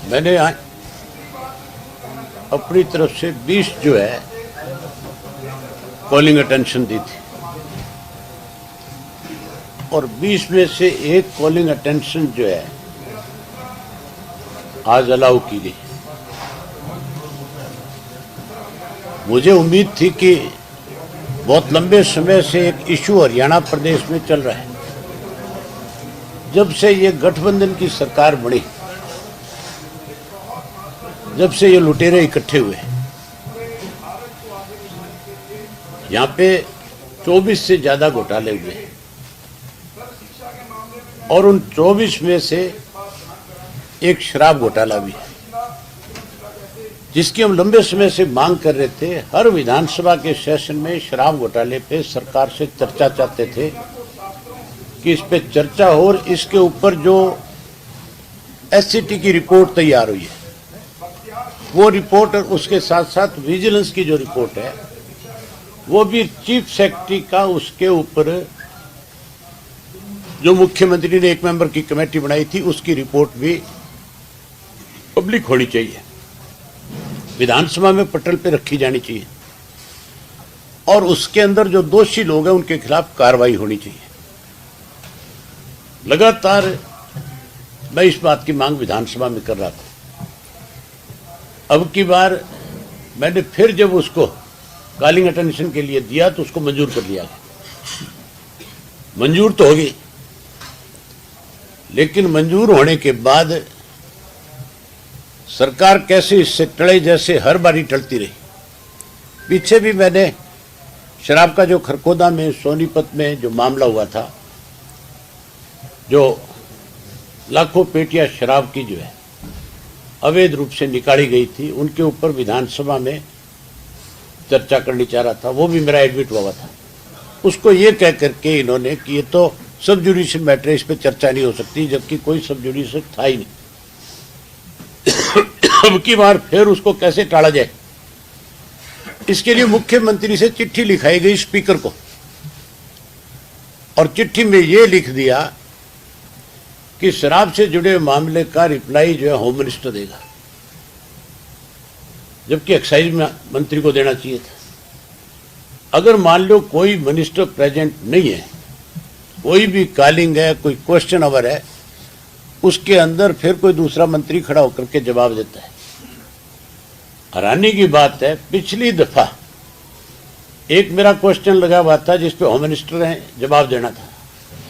मैंने अपनी तरफ से 20 जो है कॉलिंग अटेंशन दी थी और 20 में से एक कॉलिंग अटेंशन जो है आज अलाउ की गई। मुझे उम्मीद थी कि बहुत लंबे समय से एक इशू हरियाणा प्रदेश में चल रहा है। जब से ये गठबंधन की सरकार बनी, जब से ये लुटेरे इकट्ठे हुए, यहाँ पे 24 से ज्यादा घोटाले हुए और उन 24 में से एक शराब घोटाला भी है, जिसकी हम लंबे समय से मांग कर रहे थे। हर विधानसभा के सेशन में शराब घोटाले पे सरकार से चर्चा चाहते थे कि इस पे चर्चा हो और इसके ऊपर जो एससीटी की रिपोर्ट तैयार हुई है वो रिपोर्ट और उसके साथ साथ विजिलेंस की जो रिपोर्ट है वो भी चीफ सेक्रेटरी का उसके ऊपर जो मुख्यमंत्री ने एक मेंबर की कमेटी बनाई थी उसकी रिपोर्ट भी पब्लिक होनी चाहिए, विधानसभा में पटल पे रखी जानी चाहिए और उसके अंदर जो दोषी लोग हैं उनके खिलाफ कार्रवाई होनी चाहिए। लगातार मैं इस बात की मांग विधानसभा में कर रहा था। अब की बार मैंने फिर जब उसको कॉलिंग अटेंशन के लिए दिया तो उसको मंजूर कर लिया गया। मंजूर तो हो गई, लेकिन मंजूर होने के बाद सरकार कैसे इससे टले जैसे हर बारी टलती रही। पीछे भी मैंने शराब का जो खरखोदा में सोनीपत में जो मामला हुआ था, जो लाखों पेटियां शराब की जो है अवैध रूप से निकाली गई थी, उनके ऊपर विधानसभा में चर्चा करनी चाह रहा था। वो भी मेरा एडमिट हुआ था। उसको ये कह करके इन्होंने कि ये तो सब जुडिशियल मैटर है, इस पर चर्चा नहीं हो सकती, जबकि कोई सब जुडिशियल था ही नहीं। अब की बार फिर उसको कैसे टाला जाए, इसके लिए मुख्यमंत्री से चिट्ठी लिखाई गई स्पीकर को और चिट्ठी में ये लिख दिया कि शराब से जुड़े मामले का रिप्लाई जो है होम मिनिस्टर देगा, जबकि एक्साइज मंत्री को देना चाहिए था। अगर मान लो कोई मिनिस्टर प्रेजेंट नहीं है, कोई भी कॉलिंग है, कोई क्वेश्चन आवर है, उसके अंदर फिर कोई दूसरा मंत्री खड़ा होकर के जवाब देता है। हैरानी की बात है, पिछली दफा एक मेरा क्वेश्चन लगा हुआ था जिसपे होम मिनिस्टर ने जवाब देना था,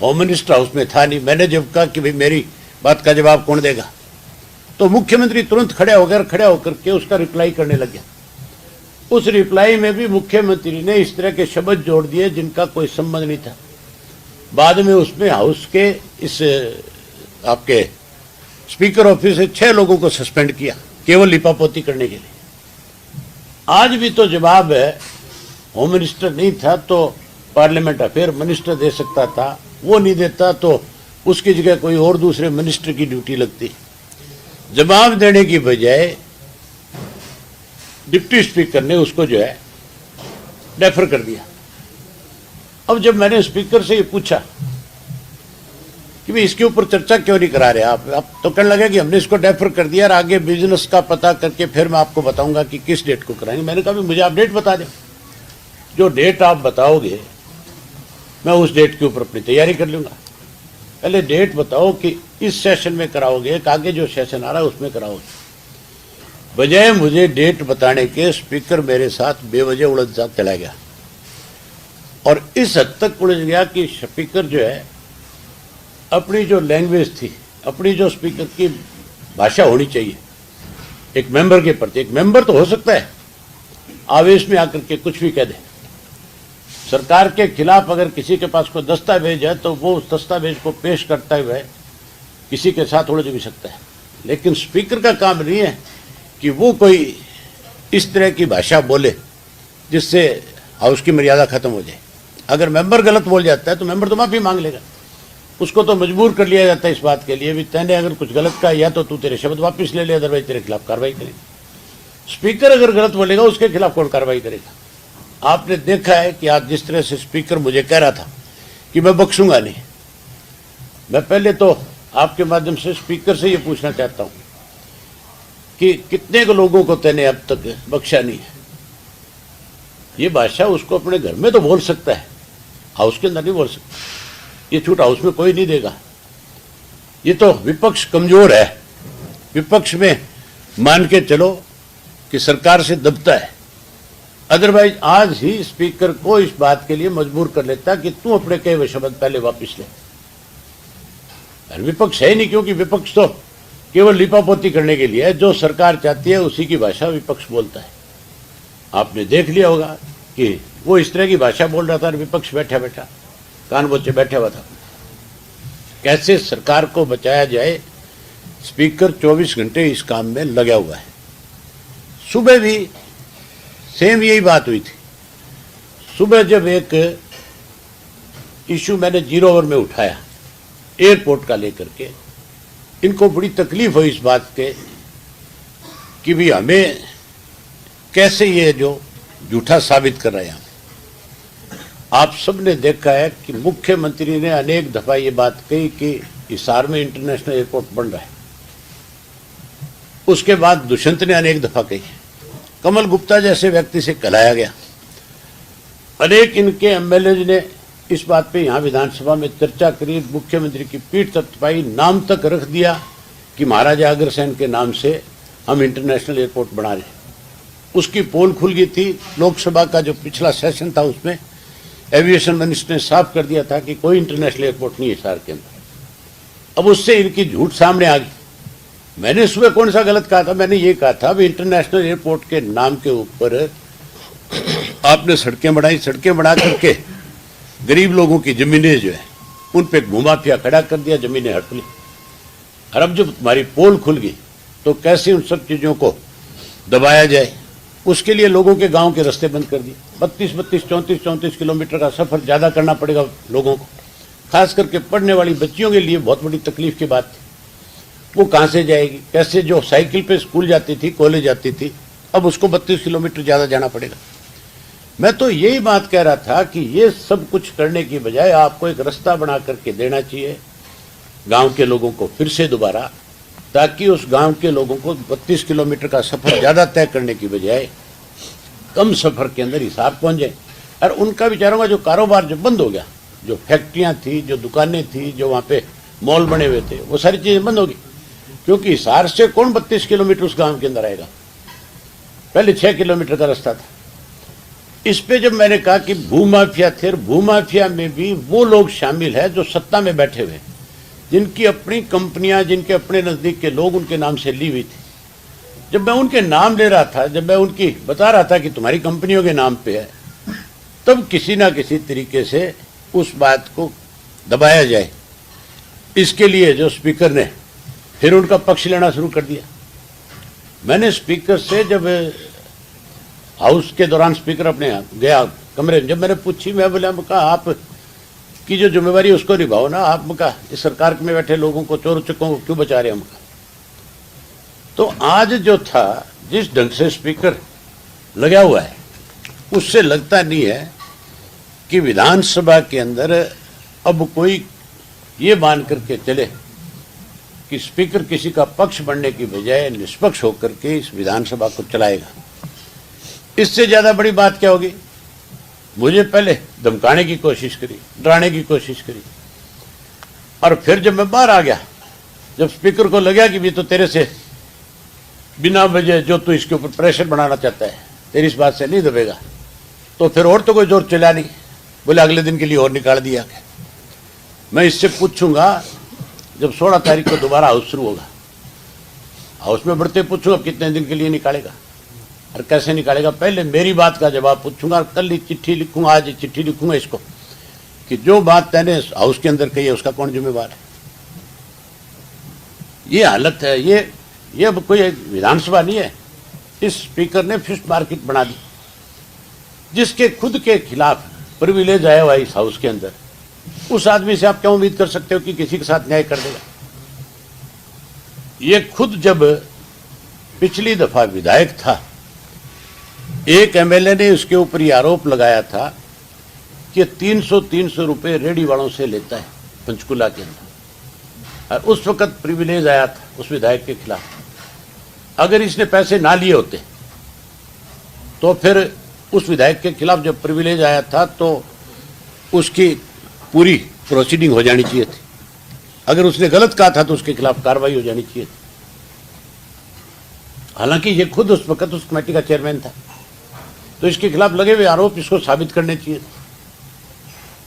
होम मिनिस्टर हाउस में था नहीं। मैंने जब कहा कि भाई मेरी बात का जवाब कौन देगा, तो मुख्यमंत्री तुरंत खड़े होकर के उसका रिप्लाई करने लग गया। उस रिप्लाई में भी मुख्यमंत्री ने इस तरह के शब्द जोड़ दिए जिनका कोई संबंध नहीं था। बाद में उसमें हाउस के इस आपके स्पीकर ऑफिस से 6 लोगों को सस्पेंड किया केवल लिपापोती करने के लिए। आज भी तो जवाब है, होम मिनिस्टर नहीं था तो पार्लियामेंट अफेयर मिनिस्टर दे सकता था, वो नहीं देता तो उसकी जगह कोई और दूसरे मिनिस्टर की ड्यूटी लगती। जवाब देने की बजाय डिप्टी स्पीकर ने उसको जो है डेफर कर दिया। अब जब मैंने स्पीकर से ये पूछा कि भाई इसके ऊपर चर्चा क्यों नहीं करा रहे आप तो कहने लगे कि हमने इसको डेफर कर दिया और आगे बिजनेस का पता करके फिर मैं आपको बताऊंगा कि किस डेट को कराएंगे। मैंने कहा मुझे आप डेट बता दें, जो डेट आप बताओगे मैं उस डेट के ऊपर अपनी तैयारी कर लूंगा। पहले डेट बताओ कि इस सेशन में कराओगे कि आगे जो सेशन आ रहा है उसमें कराओगे। बजाय मुझे डेट बताने के स्पीकर मेरे साथ बेवजह उलझ जा चला गया और इस हद तक उलझ गया कि स्पीकर जो है अपनी जो लैंग्वेज थी, अपनी जो स्पीकर की भाषा होनी चाहिए एक मेंबर के प्रति, एक मेंबर तो हो सकता है आवेश में आकर के कुछ भी कह दे। सरकार के खिलाफ अगर किसी के पास कोई दस्तावेज है तो वो उस दस्तावेज को पेश करता हुए किसी के साथ उलझ भी सकता है, लेकिन स्पीकर का काम नहीं है कि वो कोई इस तरह की भाषा बोले जिससे हाउस की मर्यादा खत्म हो जाए। अगर मेंबर गलत बोल जाता है तो मेंबर तो माफी मांग लेगा, उसको तो मजबूर कर लिया जाता है इस बात के लिए भी तैने अगर कुछ गलत कहा या तो तू तेरे शब्द वापस ले ले, अदरवाइज तेरे खिलाफ कार्रवाई करेगा। स्पीकर अगर गलत बोलेगा उसके खिलाफ कौन कार्रवाई करेगा। आपने देखा है कि आज जिस तरह से स्पीकर मुझे कह रहा था कि मैं बख्शूंगा नहीं। मैं पहले तो आपके माध्यम से स्पीकर से ये पूछना चाहता हूं कि कितने को लोगों को तैने अब तक बख्शा नहीं है। ये बादशाह उसको अपने घर में तो बोल सकता है, हाउस के अंदर नहीं बोल सकता। ये छूट हाउस में कोई नहीं देगा। ये तो विपक्ष कमजोर है, विपक्ष में मान के चलो कि सरकार से दबता है। अदरवाइज आज ही स्पीकर को इस बात के लिए मजबूर कर लेता कि तू अपने कहे हुए शब्द पहले वापिस ले। विपक्ष है नहीं, क्योंकि विपक्ष तो केवल लिपापोती करने के लिए है। जो सरकार चाहती है उसी की भाषा विपक्ष बोलता है। आपने देख लिया होगा कि वो इस तरह की भाषा बोल रहा था और विपक्ष बैठा बैठा कान बोचे बैठा हुआ था। कैसे सरकार को बचाया जाए, स्पीकर 24 घंटे इस काम में लगा हुआ है। सुबह भी सेम यही बात हुई थी। सुबह जब एक इशू मैंने 0 ओवर में उठाया एयरपोर्ट का लेकर के, इनको बड़ी तकलीफ हुई इस बात के कि भी हमें कैसे ये जो झूठा साबित कर रहे हैं। आप सबने देखा है कि मुख्यमंत्री ने अनेक दफा ये बात कही कि हिसार में इंटरनेशनल एयरपोर्ट बन रहा है। उसके बाद दुष्यंत ने अनेक दफा कही, कमल गुप्ता जैसे व्यक्ति से कहलाया गया। अनेक इनके एमएलए ने इस बात पे यहां विधानसभा में चर्चा करी, मुख्यमंत्री की पीठ थपथपाई, नाम तक रख दिया कि महाराजा अग्रसेन के नाम से हम इंटरनेशनल एयरपोर्ट बना रहे हैं। उसकी पोल खुल गई थी। लोकसभा का जो पिछला सेशन था उसमें एविएशन मिनिस्टर ने साफ कर दिया था कि कोई इंटरनेशनल एयरपोर्ट नहीं है हिसार के अंदर। अब उससे इनकी झूठ सामने आ गई। मैंने सुबह कौन सा गलत कहा था? मैंने ये कहा था भी इंटरनेशनल एयरपोर्ट के नाम के ऊपर आपने सड़कें बनाई, सड़कें बना करके गरीब लोगों की जमीनें जो है उन पे घुमाफिया खड़ा कर दिया, जमीनें हड़प ली। और अब जब तुम्हारी पोल खुल गई तो कैसे उन सब चीजों को दबाया जाए, उसके लिए लोगों के गांव के रास्ते बंद कर दिए। 32, 34 किलोमीटर का सफर ज्यादा करना पड़ेगा लोगों को। खास करके पढ़ने वाली बच्चियों के लिए बहुत बड़ी तकलीफ की बात थी। वो कहां से जाएगी, कैसे? जो साइकिल पे स्कूल जाती थी, कॉलेज जाती थी, अब उसको 32 किलोमीटर ज्यादा जाना पड़ेगा। मैं तो यही बात कह रहा था कि ये सब कुछ करने की बजाय आपको एक रास्ता बना करके देना चाहिए गांव के लोगों को फिर से दोबारा, ताकि उस गांव के लोगों को 32 किलोमीटर का सफर ज्यादा तय करने की बजाय कम सफर के अंदर हिसार पहुंच जाए। और उनका बेचारों का जो कारोबार जब बंद हो गया, जो फैक्ट्रियां थी, जो दुकानें थी, जो वहां पे मॉल बने हुए थे, वो सारी चीजें बंद होगी। क्योंकि हिसार से कौन 32 किलोमीटर उस गांव के अंदर आएगा? पहले 6 किलोमीटर का रास्ता था। इस पे जब मैंने कहा कि भूमाफिया थे, भूमाफिया में भी वो लोग शामिल है जो सत्ता में बैठे हुए, जिनकी अपनी कंपनियां, जिनके अपने नजदीक के लोग उनके नाम से ली हुई थी। जब मैं उनके नाम ले रहा था, जब मैं उनकी बता रहा था कि तुम्हारी कंपनियों के नाम पे है, तब किसी ना किसी तरीके से उस बात को दबाया जाए, इसके लिए जो स्पीकर ने फिर उनका पक्ष लेना शुरू कर दिया। मैंने स्पीकर से जब हाउस के दौरान स्पीकर अपने गया कमरे में, जब मैंने पूछी, मैं बोला, कहा आप की जो जिम्मेवारी उसको निभाओ ना। आप कहा इस सरकार में बैठे लोगों को, चोर चक्कों को क्यों बचा रहे हम? तो आज जो था, जिस ढंग से स्पीकर लगा हुआ है, उससे लगता नहीं है कि विधानसभा के अंदर अब कोई ये मान करके चले कि स्पीकर किसी का पक्ष बनने की बजाय निष्पक्ष होकर के इस विधानसभा को चलाएगा। इससे ज्यादा बड़ी बात क्या होगी? मुझे पहले धमकाने की कोशिश करी, डराने की कोशिश करी, और फिर जब मैं बाहर आ गया, जब स्पीकर को लगा कि भी तो तेरे से बिना वजह जो तू इसके ऊपर प्रेशर बनाना चाहता है, तेरी इस बात से नहीं दबेगा, तो फिर और तो कोई जोर चला नहीं। बोले अगले दिन के लिए और निकाल दिया। मैं इससे पूछूंगा जब 16 तारीख को दोबारा हाउस शुरू होगा, हाउस में बढ़ते पूछूंगा कितने दिन के लिए निकालेगा और कैसे निकालेगा। पहले मेरी बात का जवाब पूछूंगा, कल ही चिट्ठी लिखूंगा, आज चिट्ठी लिखूंगा इसको कि जो बात तैने हाउस के अंदर कही है उसका कौन जिम्मेवार है। ये हालत है। ये अब कोई विधानसभा नहीं है। इस स्पीकर ने फिश मार्केट बना दी, जिसके खुद के खिलाफ प्रिविलेज आया हुआ इस हाउस के अंदर। उस आदमी से आप क्या उम्मीद कर सकते हो कि किसी के साथ न्याय कर देगा? ये खुद जब पिछली दफा विधायक था, एक एमएलए ने उसके ऊपर ये आरोप लगाया था कि 300 रुपए रेडी वालों से लेता है पंचकुला के अंदर। और उस वक्त प्रिविलेज आया था उस विधायक के खिलाफ। अगर इसने पैसे ना लिए होते तो फिर उस विधायक के खिलाफ जब प्रिविलेज आया था तो उसकी पूरी प्रोसीडिंग हो जानी चाहिए थी। अगर उसने गलत कहा था तो उसके खिलाफ कार्रवाई हो जानी चाहिए थी। हालांकि ये खुद उस वक्त उस कमेटी का चेयरमैन था, तो इसके खिलाफ लगे हुए आरोप इसको साबित करने चाहिए थे।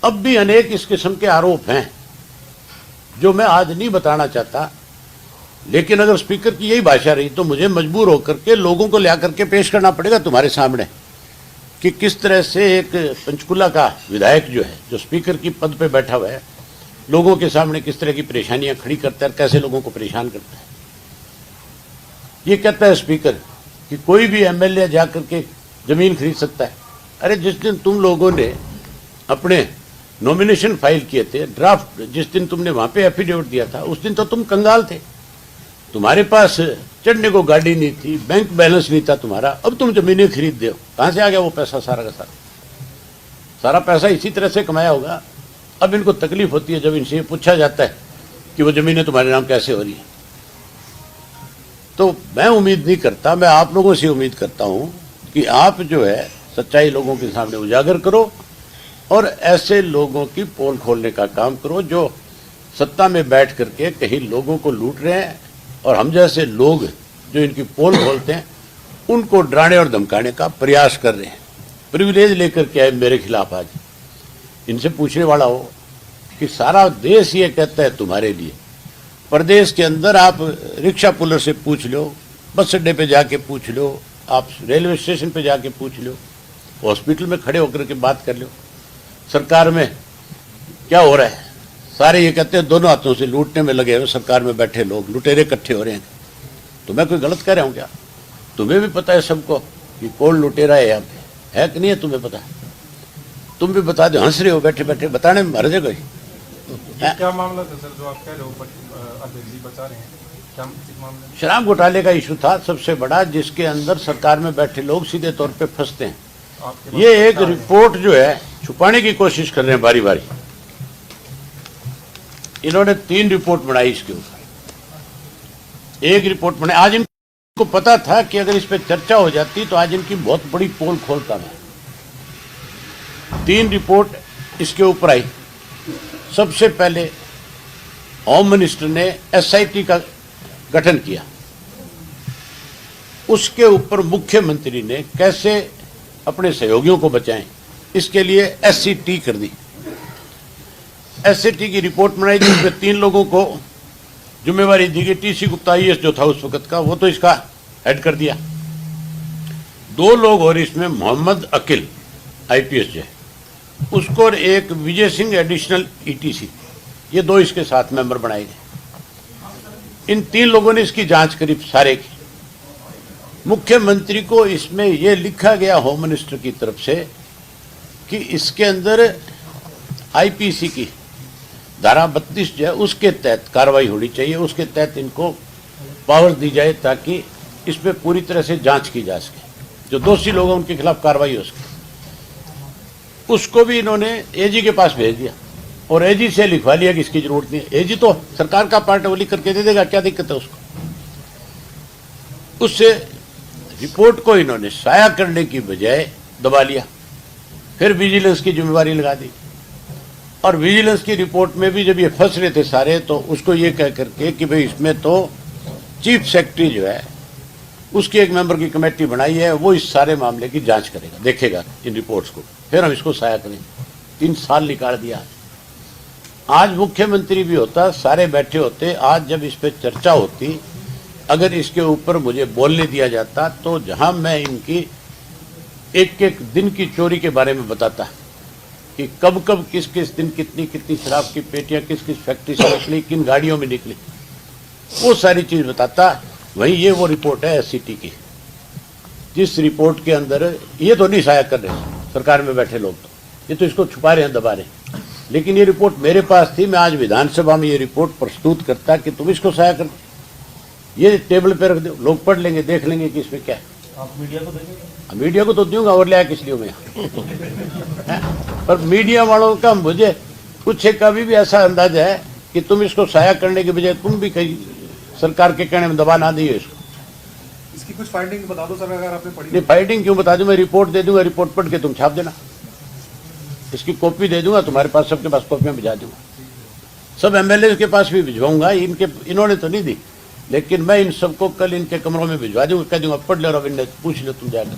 अब भी अनेक इस किस्म के आरोप हैं जो मैं आज नहीं बताना चाहता, लेकिन अगर स्पीकर की यही भाषा रही तो मुझे मजबूर होकर के लोगों को ला करके पेश करना पड़ेगा तुम्हारे सामने कि किस तरह से एक पंचकुला का विधायक जो है, जो स्पीकर की पद पे बैठा हुआ है, लोगों के सामने किस तरह की परेशानियां खड़ी करता है, कैसे लोगों को परेशान करता है। ये कहता है स्पीकर कि कोई भी एमएलए जाकर के जमीन खरीद सकता है। अरे जिस दिन तुम लोगों ने अपने नॉमिनेशन फाइल किए थे, ड्राफ्ट जिस दिन तुमने वहां पे एफिडेविट दिया था, उस दिन तो तुम कंगाल थे, तुम्हारे पास चढ़ने को गाड़ी नहीं थी, बैंक बैलेंस नहीं था तुम्हारा। अब तुम जमीनें खरीद दो, कहां से आ गया वो पैसा? सारा का सारा पैसा इसी तरह से कमाया होगा। अब इनको तकलीफ होती है जब इनसे पूछा जाता है कि वो जमीनें तुम्हारे नाम कैसे हो रही है। तो मैं उम्मीद नहीं करता, मैं आप लोगों से उम्मीद करता हूं कि आप जो है सच्चाई लोगों के सामने उजागर करो और ऐसे लोगों की पोल खोलने का काम करो जो सत्ता में बैठ करके कहीं लोगों को लूट रहे हैं, और हम जैसे लोग जो इनकी पोल खोलते हैं उनको डराने और धमकाने का प्रयास कर रहे हैं। प्रिविलेज लेकर के आए मेरे खिलाफ। आज इनसे पूछने वाला हो कि सारा देश ये कहता है तुम्हारे लिए, प्रदेश के अंदर आप रिक्शा पुलर से पूछ लो, बस अड्डे पे जाके पूछ लो, आप रेलवे स्टेशन पे जाके पूछ लो, हॉस्पिटल में खड़े होकर के बात कर लो, सरकार में क्या हो रहा है। सारे ये कहते हैं दोनों हाथों से लूटने में लगे हुए सरकार में बैठे लोग, लुटेरे इकट्ठे हो रहे हैं। तो मैं कोई गलत कह रहा हूँ क्या? तुम्हें भी पता है सबको कि कौन लुटेरा है यहाँ पे, है कि नहीं है? तुम्हें पता है? तुम भी बता दो, हंस रहे हो बैठे बैठे, बताने में हर जगह। क्या मामला था सर जो आप कह रहे हो अध्यक्ष बता रहे हैं? क्या मामला? शराब घोटाले का इशू था सबसे बड़ा, जिसके अंदर सरकार में बैठे लोग सीधे तौर पे फंसते हैं। ये एक रिपोर्ट जो है छुपाने की कोशिश कर रहे हैं बारी बारी। इन्होंने 3 रिपोर्ट बनाई इसके ऊपर। एक रिपोर्ट बनाई, आज इनको पता था कि अगर इस पे चर्चा हो जाती तो आज इनकी बहुत बड़ी पोल खोलता मैं। 3 रिपोर्ट इसके ऊपर आई। सबसे पहले होम मिनिस्टर ने एसआईटी का गठन किया, उसके ऊपर मुख्यमंत्री ने कैसे अपने सहयोगियों को बचाएं, इसके लिए एससीटी कर दी। एससीटी की रिपोर्ट बनाई जिसमें 3 लोगों को जिम्मेवारी दी गई। टीसी गुप्ता आईएएस जो था उस वक्त का, वो तो इसका हेड कर दिया। 2 लोग और इसमें मोहम्मद अकील आईपीएस जो है उसको, और एक विजय सिंह एडिशनल ईटीसी, ये 2 इसके साथ मेंबर बनाए गए। इन 3 लोगों ने इसकी जांच करी सारे की। मुख्यमंत्री को इसमें यह लिखा गया होम मिनिस्टर की तरफ से कि इसके अंदर आईपीसी की धारा 32 जो है उसके तहत कार्रवाई होनी चाहिए, उसके तहत इनको पावर दी जाए ताकि इस पर पूरी तरह से जांच की जा सके, जो दोषी लोग हैं उनके खिलाफ कार्रवाई हो सके। उसको भी इन्होंने एजी के पास भेज दिया और एजी से लिखवा लिया कि इसकी जरूरत नहीं है। एजी तो सरकार का पार्ट है, वो लिख करके दे देगा, क्या दिक्कत है उसको। उससे रिपोर्ट को इन्होंने साया करने की बजाय दबा लिया। फिर विजिलेंस की जिम्मेवारी लगा दी, और विजिलेंस की रिपोर्ट में भी जब ये फंस रहे थे सारे, तो उसको ये कह करके कि भाई इसमें तो चीफ सेक्रेटरी जो है उसकी एक मेंबर की कमेटी बनाई है, वो इस सारे मामले की जांच करेगा, देखेगा इन रिपोर्ट्स को, फिर हम इसको साया करेंगे। 3 साल निकाल दिया। आज मुख्यमंत्री भी होता, सारे बैठे होते, आज जब इस पर चर्चा होती, अगर इसके ऊपर मुझे बोलने दिया जाता तो जहां मैं इनकी एक एक दिन की चोरी के बारे में बताता कि कब कब किस किस दिन कितनी कितनी शराब की पेटियां किस किस फैक्ट्री से निकली, किन गाड़ियों में निकली, वो सारी चीज बताता। वहीं ये वो रिपोर्ट है एससीटी की, जिस रिपोर्ट के अंदर ये तो नहीं साया कर रहे सरकार में बैठे लोग, तो ये तो इसको छुपा रहे हैं, दबा रहे हैं। लेकिन ये रिपोर्ट मेरे पास थी, मैं आज विधानसभा में ये रिपोर्ट प्रस्तुत करता कि तुम इसको साया कर, ये टेबल पे रख दो, लोग पढ़ लेंगे, देख लेंगे कि इसमें क्या है। आप मीडिया को देंगे? मीडिया को तो दूंगा, और लिया किस लिए मैं पर मीडिया वालों का मुझे कुछ एक कभी भी ऐसा अंदाजा है कि तुम इसको साया करने के बजाय तुम भी कहीं सरकार के कहने में दबा ना दिए इसको। इसकी कुछ फाइंडिंग बता दो सर, अगर आपने पढ़ी। नहीं, फाइटिंग क्यों बता दूं, मैं रिपोर्ट दे दूंगा, रिपोर्ट पढ़ के तुम छाप देना, इसकी कॉपी दे दूंगा, तुम्हारे पास सबके पास कॉपियां भिजा दूंगा, सब एमएलए के पास भी भिजवाऊंगा। इन्होंने तो नहीं दी, लेकिन मैं इन सबको कल इनके कमरों में भिजवा दूंगा, कह दूंगा पढ़ लो रविंद्र, पूछ लो तुम जाकर।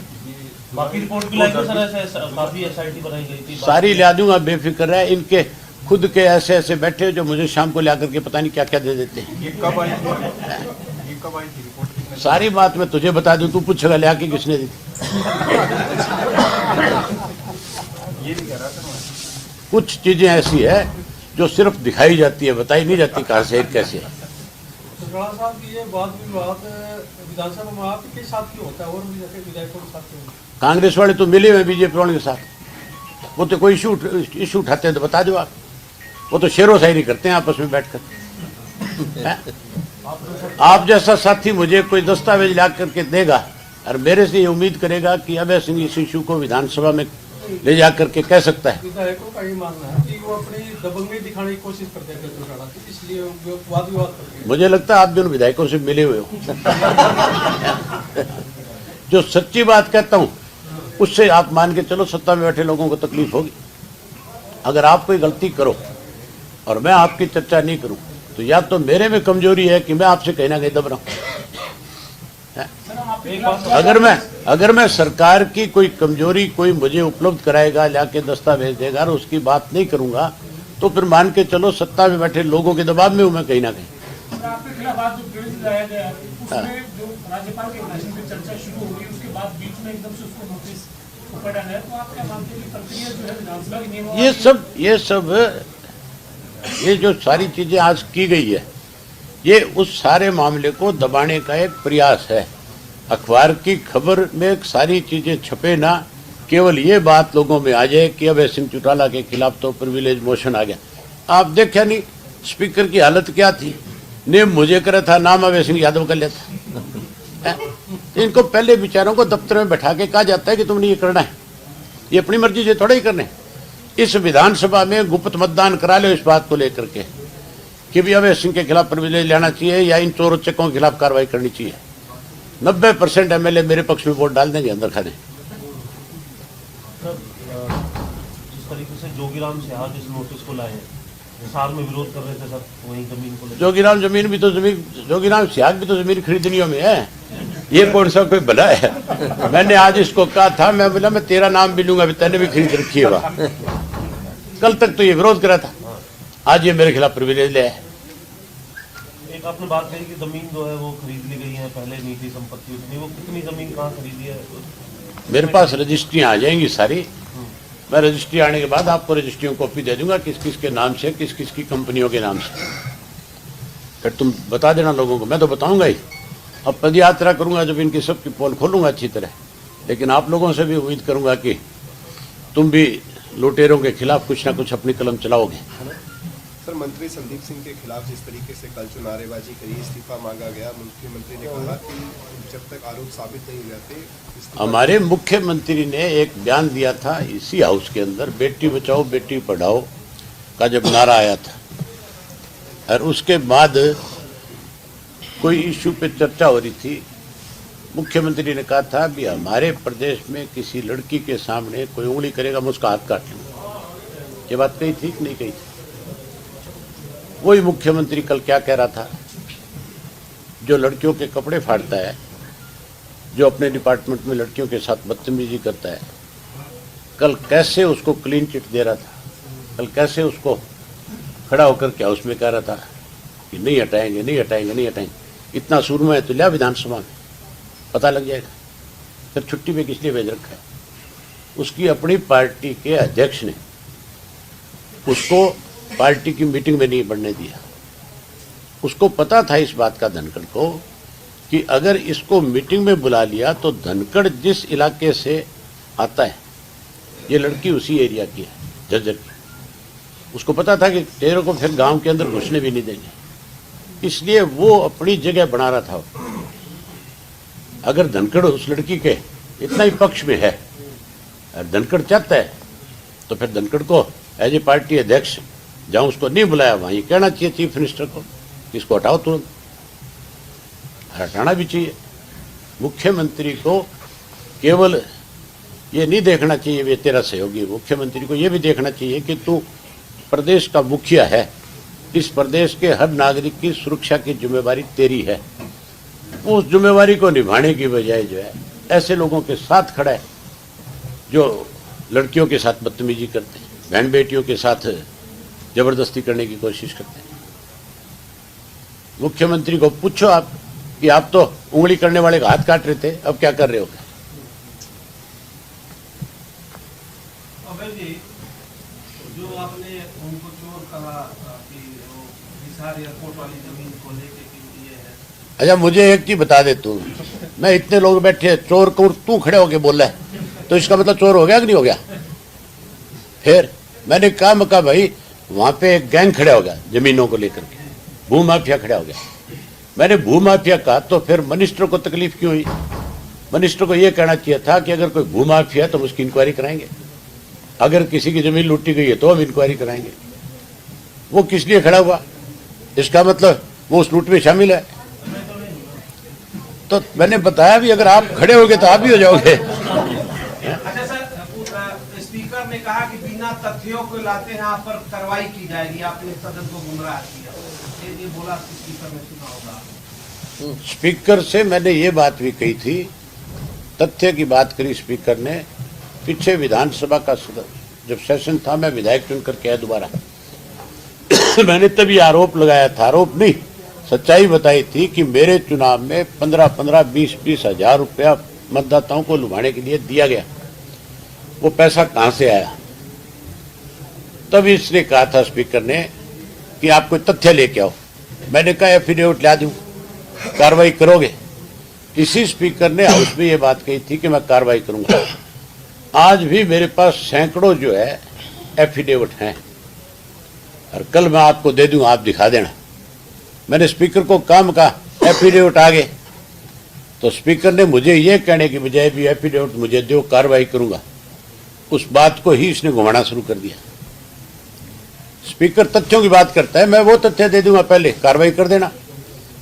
बाकी रिपोर्ट भी लाएंगे सर, ऐसे काफी एसआईटी बनाई गई थी, सारी ला दूंगा, बेफिक्र है। इनके खुद के ऐसे ऐसे बैठे जो मुझे शाम को ला करके पता नहीं क्या क्या दे देते हैं। ये कब आई थी रिपोर्ट? कितने? सारी बात मैं तुझे बता दूं, तू पूछेगा ले आके किसने दी। ये नहीं कह रहा सर मैं। कुछ चीजें ऐसी है जो सिर्फ दिखाई जाती है, बताई नहीं जाती कहां से कैसे है। राणा साहब की ये वाद विवाद विधानसभा में आपके साथ क्यों होता है और भी जैसे विधायकों के साथ क्यों? कांग्रेस वाले तो मिले हुए बीजेपी वालों के साथ, वो तो कोई इशू उठाते हैं तो बता दो आप, वो तो शेरो शायरी करते हैं आपस में बैठकर। आप जैसा साथी मुझे कोई दस्तावेज ला करके देगा और मेरे से ये उम्मीद करेगा कि अभय सिंह इस इशू को विधानसभा में ले जा करके कह सकता है। विधायकों का ये मानना है कि वो अपनी दबंगई दिखाने की कोशिश करते हैं राणा, इसलिए वो वाद विवाद करते हैं। मुझे लगता है आप भी उन विधायकों से मिले हुए हो। जो सच्ची बात कहता हूं उससे आप मान के चलो, सत्ता में बैठे लोगों को तकलीफ होगी। अगर आप कोई गलती करो और मैं आपकी चर्चा नहीं करूं तो या तो मेरे में कमजोरी है कि मैं आपसे कहीं ना कहीं दब रहा हूं। अगर मैं सरकार की कोई कमजोरी कोई मुझे उपलब्ध कराएगा, लाके दस्तावेज देगा और उसकी बात नहीं करूंगा तो फिर मान के चलो सत्ता में बैठे लोगों के दबाव में हूं मैं कहीं ना कहीं। आपके खिलाफ आज जो केस लाया गया उसमें जो राज्यपाल के भाषण में चर्चा शुरू हो गई, उसके बाद बीच में एकदम से उसको नोटिस पड़ा गया, तो आप क्या मानते हैं कि प्रक्रिया जो है विधानसभा के नियम ये जो सारी चीजें आज की गई है, ये उस सारे मामले को दबाने का एक प्रयास है। अखबार की खबर में सारी चीजें छपे ना, केवल ये बात लोगों में आ जाए कि अभय सिंह चौटाला के खिलाफ तो प्रिविलेज मोशन आ गया। आप देखा नहीं स्पीकर की हालत क्या थी, नेम मुझे करा था, नाम अभय सिंह यादव कर लेता। इनको पहले विचारों को दफ्तर में बैठा के कहा जाता है कि तुमने ये करना है, ये अपनी मर्जी से थोड़ा ही करने। इस विधानसभा में गुप्त मतदान करा लो इस बात को लेकर के कि भी अभय सिंह के खिलाफ प्रिविलेज लेना चाहिए या इन चोर चक्कों के खिलाफ कार्रवाई करनी चाहिए। 90% एमएलए मेरे पक्ष में वोट डाल देंगे अंदर खाने। जिस तरीके से जोगीराम सिहाग इस नोटिस को लाए हैं, हिसार में विरोध कर रहे थे सर, वही जमीन को जोगीराम सिहाग भी तो जमीन खरीदनियों में है, ये कौन सा कोई भला है। मैंने आज इसको कहा था, मैं बोला मैं तेरा नाम भी लूंगा, तेने भी खरीद रखी है वह। कल तक तो ये विरोध करा था, आज ये मेरे खिलाफ प्रिविलेज ले है। एक आपने बात कही कि जमीन जो है वो खरीद ली गई है, पहले नहीं थी संपत्ति उतनी, वो कितनी जमीन कहाँ खरीदी है? मेरे पास रजिस्ट्रियाँ आ जाएंगी सारी, मैं रजिस्ट्री आने के बाद आपको रजिस्ट्रियों कॉपी दे दूंगा किस किस के नाम से, किस किस की कंपनियों के नाम से। फिर तुम बता देना लोगों को, मैं तो बताऊंगा ही। अब पद यात्रा करूंगा जब इनकी सबकी पोल खोलूंगा अच्छी तरह, लेकिन आप लोगों से भी उम्मीद करूंगा कि तुम भी लुटेरों के खिलाफ कुछ ना कुछ अपनी कलम चलाओगे। सर, मंत्री संदीप सिंह के खिलाफ जिस तरीके से कल जो नारेबाजी करी, इस्तीफा मांगा गया, मुख्यमंत्री ने कहा कि जब तक आरोप साबित नहीं हो जाते। हमारे मुख्यमंत्री ने एक बयान दिया था इसी हाउस के अंदर, बेटी बचाओ बेटी पढ़ाओ का जब नारा आया था, और उसके बाद कोई इशू पे चर्चा हो रही थी, मुख्यमंत्री ने कहा था भी हमारे प्रदेश में किसी लड़की के सामने कोई उंगली करेगा मैं उसका हाथ काट लूंगा। ये बात कही थी कि नहीं कही थी? वही मुख्यमंत्री कल क्या कह रहा था, जो लड़कियों के कपड़े फाड़ता है, जो अपने डिपार्टमेंट में लड़कियों के साथ बदतमीजी करता है, कल कैसे उसको क्लीन चिट दे रहा था, कल कैसे उसको खड़ा होकर के हाउस में कह रहा था कि नहीं हटाएंगे नहीं हटाएंगे नहीं हटाएंगे। इतना सूरमा है तो लिया विधानसभा में, पता लग जाएगा। फिर छुट्टी पे किस लिए भेज रखा है? उसकी अपनी पार्टी के अध्यक्ष ने उसको पार्टी की मीटिंग में नहीं बढ़ने दिया। उसको पता था इस बात का धनखड़ को कि अगर इसको मीटिंग में बुला लिया तो धनखड़ जिस इलाके से आता है, ये लड़की उसी एरिया की है, झज्जर की। उसको पता था कि टेरों को फिर गांव के अंदर घुसने भी नहीं देंगे, इसलिए वो अपनी जगह बना रहा था। अगर धनखड़ उस लड़की के इतना ही पक्ष में है और धनखड़ चाहता है तो फिर धनखड़ को एज ए पार्टी अध्यक्ष जहां उसको नहीं बुलाया वहां ये कहना चाहिए चीफ मिनिस्टर को कि इसको हटाओ तुरंत, हटाना भी चाहिए। मुख्यमंत्री को केवल ये नहीं देखना चाहिए वे तेरा सहयोगी, मुख्यमंत्री को ये भी देखना चाहिए कि तू प्रदेश का मुखिया है, इस प्रदेश के हर नागरिक की सुरक्षा की जिम्मेवारी तेरी है। उस जिम्मेवारी को निभाने की बजाय जो है ऐसे लोगों के साथ खड़ा है जो लड़कियों के साथ बदतमीजी करते हैं, बहन बेटियों के साथ जबरदस्ती करने की कोशिश करते हैं। मुख्यमंत्री को पूछो आप कि आप तो उंगली करने वाले का हाथ काट रहे थे, अब क्या कर रहे हो? अभय जी, जो आपने उनको चोर कहा कि वो हिसार एयरपोर्ट वाली जमीन को लेके कि ये है। अच्छा मुझे एक चीज बता दे तू, मैं इतने लोग बैठे चोर को तू खड़े होके बोल रहा है तो इसका मतलब चोर हो गया कि नहीं हो गया? फिर मैंने कहा भाई वहां पे एक गैंग खड़ा हो गया जमीनों को लेकर के, भूमाफिया खड़ा हो गया। मैंने भूमाफिया कहा तो फिर मिनिस्टर को तकलीफ क्यों हुई? मिनिस्टर को यह कहना चाहिए था कि अगर कोई भूमाफिया तो हम उसकी इंक्वायरी कराएंगे, अगर किसी की जमीन लूटी गई है तो हम इंक्वायरी कराएंगे। वो किस लिए खड़ा हुआ? इसका मतलब वो उस लूट में शामिल है। तो मैंने बताया भी अगर आप खड़े होगे तो आप भी हो जाओगे। अच्छा सर, स्पीकर ने कहा कि बिना तथ्यों को लाते हैं आप पर कार्रवाई की जाएगी, आपने सदन को गुमराह किया, ये बोला स्पीकर ने, सुना होगा। स्पीकर से मैंने ये बात भी कही थी, तथ्य की बात करी स्पीकर ने। पीछे विधानसभा का जब सेशन था मैं विधायक चुन करके आया दोबारा मैंने तभी आरोप लगाया था, आरोप नहीं सच्चाई बताई थी कि मेरे चुनाव में 15-15, 20-20 हजार रुपया मतदाताओं को लुभाने के लिए दिया गया। वो पैसा कहां से आया? तब इसने कहा था स्पीकर ने कि आप कोई तथ्य लेके आओ। मैंने कहा एफिडेविट ला दूं, कार्रवाई करोगे? इसी स्पीकर ने हाउस में ये बात कही थी कि मैं कार्रवाई करूंगा। आज भी मेरे पास सैकड़ों जो है एफिडेविट हैं और कल मैं आपको दे दूं, आप दिखा देना। मैंने स्पीकर को काम कहा एफिडेविट आ गए तो स्पीकर ने मुझे ये कहने की बजाय भी एफिडेविट मुझे दो, कार्रवाई करूंगा, उस बात को ही इसने घुमाना शुरू कर दिया। स्पीकर तथ्यों की बात करता है, मैं वो तथ्य दे दूंगा, पहले कार्रवाई कर देना।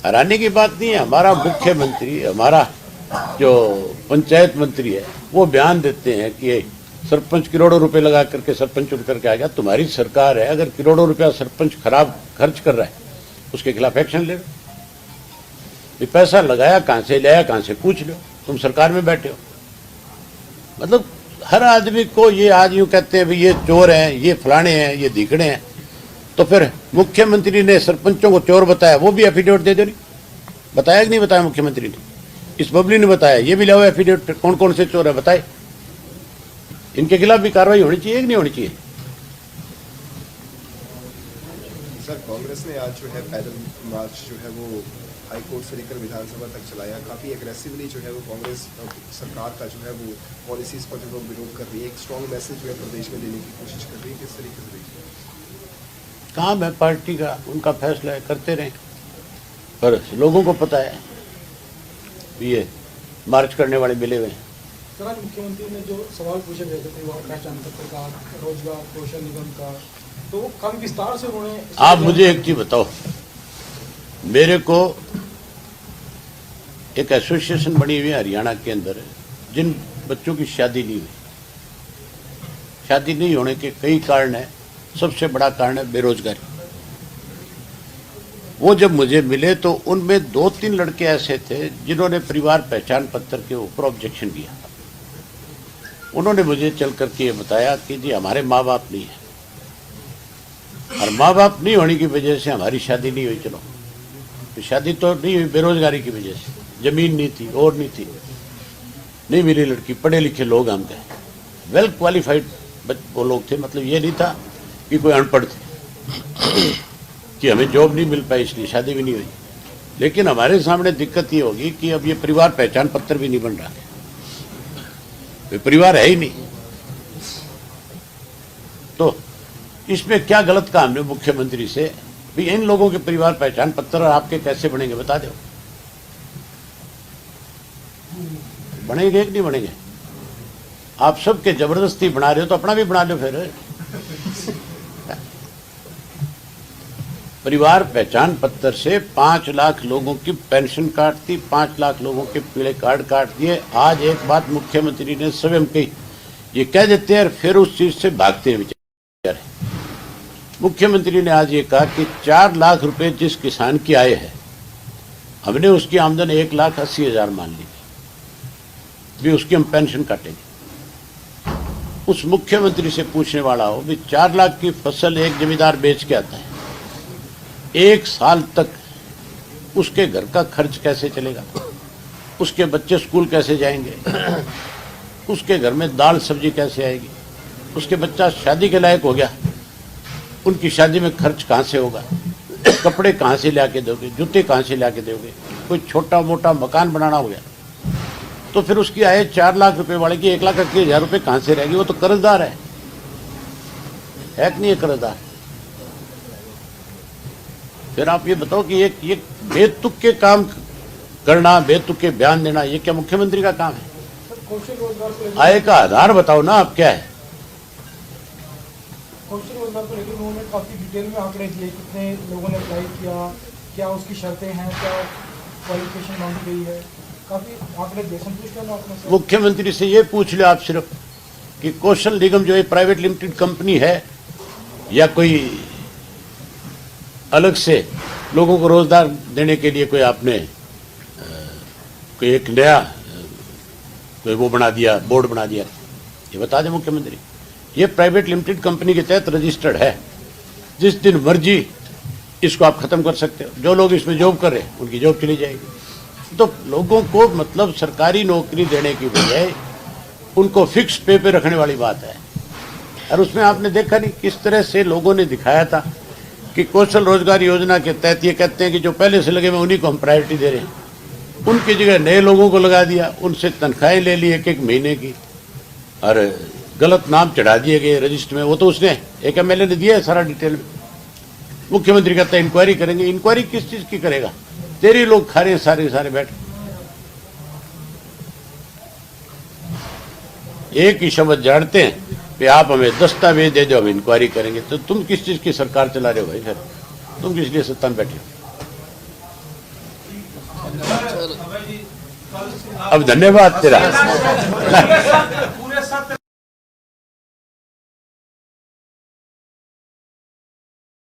हैरानी की बात नहीं है, हमारा मुख्यमंत्री, हमारा जो पंचायत मंत्री है वो बयान देते हैं कि सरपंच करोड़ों रुपए लगा करके सरपंच चुन करके आ गया। तुम्हारी सरकार है, अगर करोड़ों रुपया सरपंच खराब खर्च कर रहा है उसके खिलाफ एक्शन ले लो। ये पैसा लगाया कहां से लाया, कहां से पूछ लो, तुम सरकार में बैठे हो। मतलब हर आदमी को ये आज यूं कहते हैं भाई ये चोर हैं, ये फलाने हैं, ये दिखड़े हैं, तो फिर मुख्यमंत्री ने सरपंचों को चोर बताया, वो भी एफिडेविट दे दो। नहीं बताया कि नहीं बताया मुख्यमंत्री ने? इस बबली ने बताया, ये भी लाओ एफिडेविट, कौन कौन से चोर है बताए। इनके खिलाफ भी कार्रवाई होनी चाहिए कि नहीं होनी चाहिए? सर, कांग्रेस ने आज जो है पैदल मार्च जो है वो हाईकोर्ट से लेकर विधानसभा तक चलाया। काफी एग्रेसिवली जो है वो कांग्रेस सरकार का जो है वो पॉलिसीज पर जो लोग विरोध कर रही है, एक स्ट्रॉन्ग मैसेज जो है प्रदेश में देने की कोशिश कर रही है। किस तरीके से देखिए? काम है पार्टी का, उनका फैसला है, करते रहे, पर लोगों को पता है ये मार्च करने वाले मिले हुए हैं। सर, आज मुख्यमंत्री ने जो सवाल पूछे गए थे पहचान पत्र का, रोजगार कौशल निगम का, तो वो काफी विस्तार से उन्होंने। आप मुझे एक चीज बताओ, मेरे को एक एसोसिएशन बनी हुई है हरियाणा के अंदर, जिन बच्चों की शादी नहीं हुई, शादी नहीं होने के कई कारण है, सबसे बड़ा कारण है बेरोजगारी। वो जब मुझे मिले तो उनमें 2-3 लड़के ऐसे थे जिन्होंने परिवार पहचान पत्र के ऊपर ऑब्जेक्शन किया। उन्होंने मुझे चल करके ये बताया कि जी हमारे माँ बाप नहीं है, और माँ बाप नहीं होने की वजह से हमारी शादी नहीं हुई। चलो तो शादी तो नहीं हुई बेरोजगारी की वजह से, जमीन नहीं थी और नहीं थी, नहीं मिली लड़की, पढ़े लिखे लोग हम थे, वेल क्वालिफाइड वो लोग थे। मतलब ये नहीं था कि कोई अनपढ़ थे कि हमें जॉब नहीं मिल पाई इसलिए शादी भी नहीं हुई। लेकिन हमारे सामने दिक्कत ये होगी कि अब ये परिवार पहचान पत्र भी नहीं बन रहा, तो परिवार है ही नहीं। तो इसमें क्या गलत काम है मुख्यमंत्री से भी? इन लोगों के परिवार पहचान पत्र आपके कैसे बनेंगे बता दो। बनेंगे कि नहीं बनेंगे? आप सबके जबरदस्ती बना रहे हो तो अपना भी बना लो फिर। परिवार पहचान पत्र से 5 लाख लोगों की पेंशन काट दी, 5 लाख लोगों के पीले कार्ड काट दिए। आज एक बात मुख्यमंत्री ने स्वयं कही, ये कह देते हैं फिर उस चीज से भागते हैं बेचारे। मुख्यमंत्री ने आज ये कहा कि 4 लाख रुपए जिस किसान की आय है, हमने उसकी आमदन 1,80,000 मान ली, भी उसकी हम पेंशन काटेंगे। उस मुख्यमंत्री से पूछने वाला हो भी 4 लाख की फसल एक जमींदार बेच के आता है, 1 साल तक उसके घर का खर्च कैसे चलेगा, उसके बच्चे स्कूल कैसे जाएंगे, उसके घर में दाल सब्जी कैसे आएगी, उसके बच्चा शादी के लायक हो गया, उनकी शादी में खर्च कहाँ से होगा, कपड़े कहाँ से ला के दोगे, जूते कहाँ से ला के दोगे, कोई छोटा मोटा मकान बनाना हो गया तो फिर उसकी आय 4 लाख रुपए वाले की 1,80,000 रुपए कहाँ से रहेगी? वो तो कर्जदार है कि नहीं है कर्जदार? फिर आप ये बताओ कि ये बेतुक के काम करना, बेतुक के बयान देना, ये क्या मुख्यमंत्री का काम है? कौशल रोजगार को लेकर आय का आधार बताओ ना आप क्या है? कौशल रोजगार को लेकर उन्होंने काफी डिटेल में आंकड़े दिए, कितने लोगों ने अप्लाई किया, क्या उसकी शर्तें हैं, क्या क्वालिफिकेशन मांगी गई है, काफी आंकड़े दिए। संतुष्ट है ना आपने? मुख्यमंत्री से ये पूछ ले आप सिर्फ कि कौशल निगम जो है प्राइवेट लिमिटेड कंपनी है या कोई अलग से लोगों को रोजगार देने के लिए कोई आपने कोई एक नया कोई वो बना दिया, बोर्ड बना दिया? ये बता दें मुख्यमंत्री। ये प्राइवेट लिमिटेड कंपनी के तहत रजिस्टर्ड है, जिस दिन मर्जी इसको आप खत्म कर सकते हो। जो लोग इसमें जॉब कर रहे हैं उनकी जॉब चली जाएगी। तो लोगों को मतलब सरकारी नौकरी देने की बजाय उनको फिक्स पे पे रखने वाली बात है। और उसमें आपने देखा नहीं किस तरह से लोगों ने दिखाया था कि कौशल रोजगार योजना के तहत ये कहते हैं कि जो पहले से लगे हुए उन्हीं को हम प्रायोरिटी दे रहे हैं, उनकी जगह नए लोगों को लगा दिया, उनसे तनख्वाहें ले ली 1-1 महीने की और गलत नाम चढ़ा दिए गए रजिस्टर में। वो तो उसने एक MLA ने दिया है सारा डिटेल में। मुख्यमंत्री कहता है इंक्वायरी करेंगे। इंक्वायरी किस चीज की करेगा? तेरे लोग खा रहे हैं सारे बैठ। एक ही शब्द जानते हैं कि आप हमें दस्तावेज दे दो, हम इंक्वायरी करेंगे। तो तुम किस चीज की सरकार चला रहे हो भाई? फिर तुम किस लिए सत्ता में बैठे हो? अब धन्यवाद तेरा।